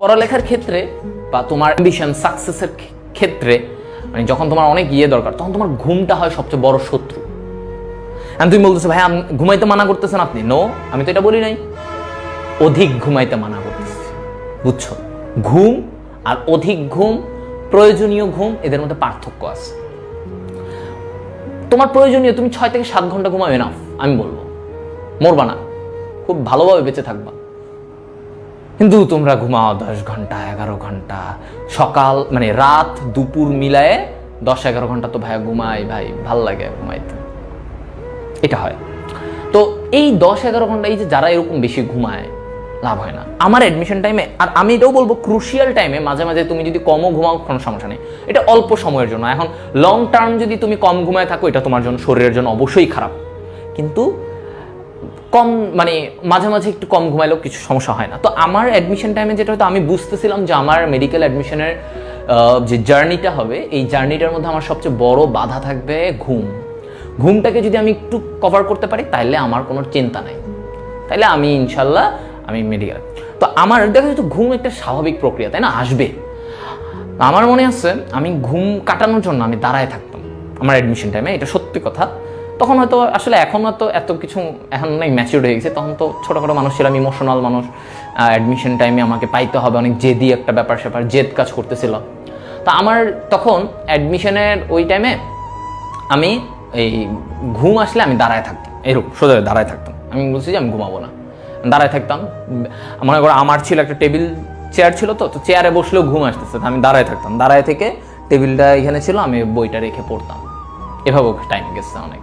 পড়ালেখার ক্ষেত্রে বা তোমার অ্যাম্বিশন সাকসেসের ক্ষেত্রে মানে যখন তোমার অনেক দরকার তখন তোমার ঘুমটা হয় সবচেয়ে বড় শত্রু। আর তুমি বলতেছো ভাই ঘুমাইতে মানা করতেছেন আপনি। নো, আমি তো এটা বলি নাই, অধিক ঘুমাইতে মানা করতেছি। বুঝছো? ঘুম আর অধিক ঘুম, প্রয়োজনীয় ঘুম, এদের মধ্যে পার্থক্য আছে। তোমার প্রয়োজনীয় তুমি 6 থেকে 7 ঘন্টা ঘুমাও এনাফ, আমি বলবো। মরবা না, খুব ভালোভাবে বেঁচে থাকবা। কিন্তু তোমরা ঘুমাও 10 ঘন্টা 11 ঘন্টা, সকাল মানে রাত দুপুর মিলায়ে 10-11 ঘন্টা তো ভাই ঘুমাই, ভাই ভাল লাগে ঘুমাইতে, এটা হয়। তো এই 10-11 ঘন্টা এই যে যারা এরকম বেশি ঘুমায় লাভ হয় না। আমার অ্যাডমিশন টাইমে, আর আমি এটাও বলবো ক্রুশিয়াল টাইমে মাঝে মাঝে তুমি যদি কমও ঘুমাও কোনো সমস্যা নেই, এটা অল্প সময়ের জন্য। এখন লং টার্ম যদি তুমি কম ঘুমায় থাকো এটা তোমার জন্য, শরীরের জন্য অবশ্যই খারাপ। কিন্তু কম মানে মাঝে মাঝে একটু কম ঘুমাইলেও কিছু সমস্যা হয় না। তো আমার অ্যাডমিশন টাইমে যেটা হয়তো আমি বুঝতেছিলাম যে আমার মেডিকেল অ্যাডমিশনের যে জার্নিটা হবে, এই জার্নিটার মধ্যে আমার সবচেয়ে বড় বাধা থাকবে ঘুম। ঘুমটাকে যদি আমি একটু কভার করতে পারি তাহলে আমার কোনো চিন্তা নাই, তাহলে আমি ইনশাল্লাহ আমি মেডিকেল। তো আমার দেখা যেত ঘুম একটা স্বাভাবিক প্রক্রিয়া, তাই না, আসবে। আমার মনে আছে আমি ঘুম কাটানোর জন্য আমি দাঁড়ায় থাকতাম আমার অ্যাডমিশন টাইমে, এটা সত্যি কথা। তখন হয়তো আসলে এখন হয়তো এত কিছু এখন অনেক ম্যাচিউর হয়ে গেছে, তখন তো ছোটোখাটো মানুষ ছিলাম, ইমোশনাল মানুষ। অ্যাডমিশন টাইমে আমাকে পাইতে হবে, অনেক জেদি একটা ব্যাপার স্যাপার, জেদ কাজ করতেছিল। তো আমার তখন অ্যাডমিশনের ওই টাইমে আমি এই ঘুম আসলে আমি দাঁড়ায় থাকতাম, এরকম সোজা দাঁড়ায় থাকতাম। আমি বলছি যে আমি ঘুমাবো না, দাঁড়ায় থাকতাম। মনে করো আমার ছিল একটা টেবিল চেয়ার ছিল, তো চেয়ারে বসলেও ঘুম আসতেছে, আমি দাঁড়ায় থাকতাম। দাঁড়ায় থেকে টেবিলটা এখানে ছিল, আমি বইটা রেখে পড়তাম। এভাবে টাইম গেছে অনেক।